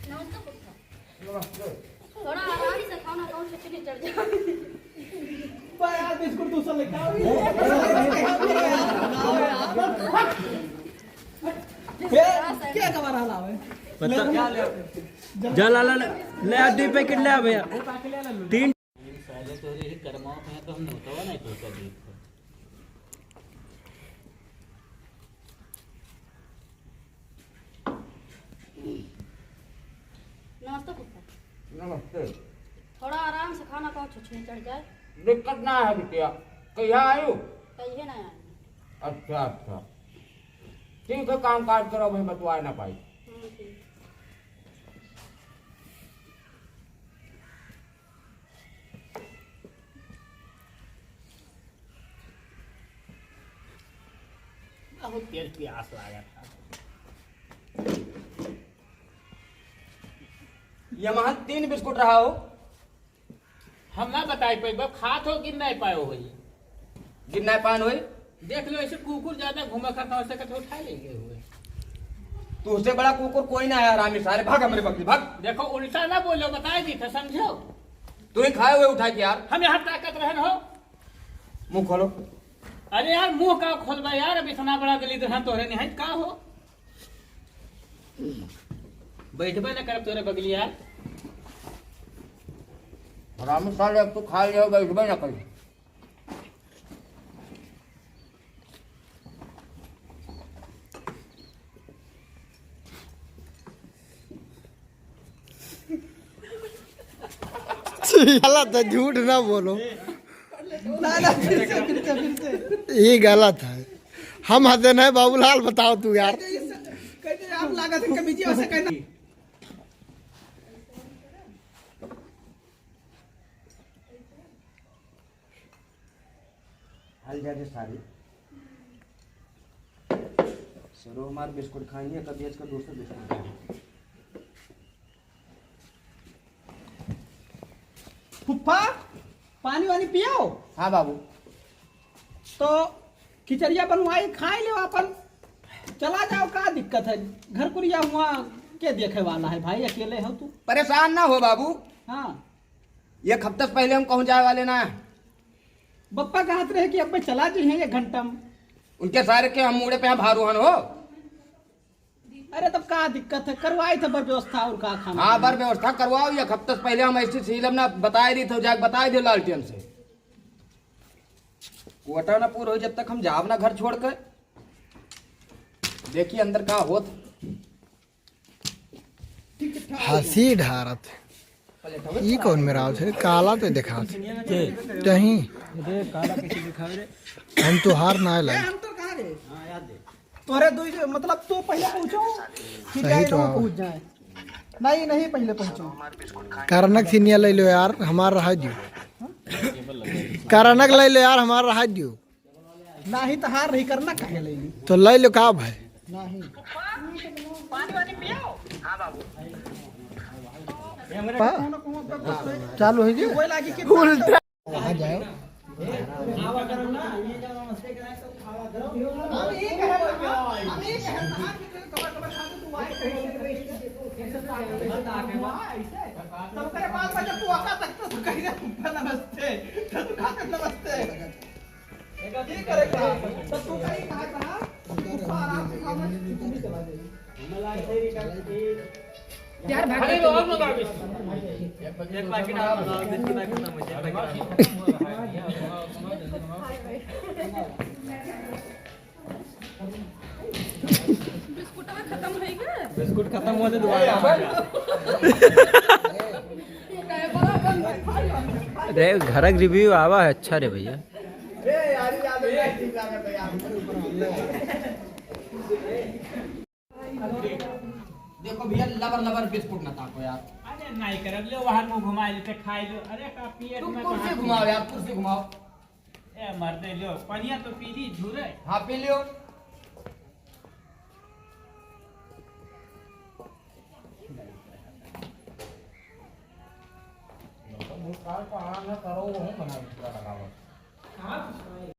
नमस्ते पुत्र। थोड़ा आराम से खाना खाओ, छुट्टी चढ़ जाओ। यार बिस्कुट दूसरा लेके आओ। क्या कमा रहा है? पता जला ले आ 2 पैकेट ले आ भैया 3 साले तो रे कर्माओं में तो हम होता नहीं तो कभी नमस्ते पुत्र। नमस्ते। थोड़ा आराम से खाना खाओ, छुट्टी चढ़ जाए। दिक्कत ना है बिटिया, कहिया आयु? कहिए ना यार। अच्छा अच्छा, ठीक है, काम काज करो, भाई बतवा ना पाई। ठीक। बहुत तेज प्यास लगा था। ये वहां 3 बिस्कुट रहा हो। हम ना बताई पाई बब खात हो गिन नहीं पाए हो ये गिरना पान हुई। देख लो ऐसे कुकुर ज्यादा घुमा खाता वैसे कथे उठा लेंगे हुए। तू उससे बड़ा कुकुर कोई ना है, आरामी सारे भाग मेरे बगली भाग। देखो उल्टा ना बोलो, बताए दी था समझो। तू ही खाए हुए उठा के यार। हम यहाँ ताकत रहन हो। मुंह खोलो। अरे यार मुंह का खोलबा यार, अब इतना बड़ा गली तो तोहरे नहीं का हो। बैठबे ना कर तोरे बगली यार। आरामी साले, अब तू खा लिया बैठबे ना करी। गलत है, झूठ ना बोलो। ना फिर से ये गलत है। हम हंसे नहीं बाबूलाल, बताओ तू यार। कहते आप लागत है कभी जी वैसे कहना। हल जाए सारी सरो हमारे बिस्कुट खाएंगे, कभी इसका दूसरा बिस्कुट खाएंगे। फुफ्फा पानी वानी पियो। हाँ बाबू। तो खिचड़िया बनवाई खाए ले अपन चला जाओ, का दिक्कत है? घर कुरिया हुआ के देखे वाला है भाई, अकेले हो तू। परेशान ना हो बाबू, हाँ एक हफ्ते से पहले हम कहूँ जाए वाले ना। बप्पा कहते रहे कि अब मैं चला जी है 1 घंटा में। उनके सारे के हम मुड़े पे यहाँ भारूहन हो। अरे तब का दिक्कत है? करवाई थे बर व्यवस्था और का खाना। हाँ बर व्यवस्था करवाओ, एक हफ्ते से पहले हम ऐसी सीलम ना बताए दी थे, जाके बताए दे लालटेन से। कोटा ना पूरा हो जब तक हम जाब ना घर छोड़ कर। देखिए अंदर का होत। हंसी ढारत ये कौन मेरा है? काला तो दिखा कहीं काला कैसे दिखा रे। हम तो हार ना लगे। हम तो कहा रे तोरे दो मतलब तू पहले पहुंचो कि सही जाए तो लोग आओ। पहुंच जाए। नहीं नहीं पहले पहुंचो। कारणक सीनिया ले लो यार, हमारा रहा दियो। कारणक ले लो यार, हमारा रहा दियो। नहीं तो हार नहीं करना कहे ले ली। तो ले लो का भाई। नहीं पानी वानी पियो। हाँ बाबू। चालू है जी कोई लागी कि उल्टा आ जाओ। यार अरे लो और मंगाओ एक पैकेट और मंगाओ, दिन की खत्म हो जाए। बिस्कुट खत्म होने दोबारा रे। घर का रिव्यू आवा है अच्छा रे भैया। देखो भैया लबर लबर बिस्कुट ना ताको यार। अरे नहीं कर ले वहां मुंह घुमा लेते खाई लो। अरे का पिए तुम में कुर्सी कहां घुमाओ यार, कुर्सी घुमाओ। ए मर्दे लो पनिया तो पी ली झूरे। हाँ पी लियो। करो वो बना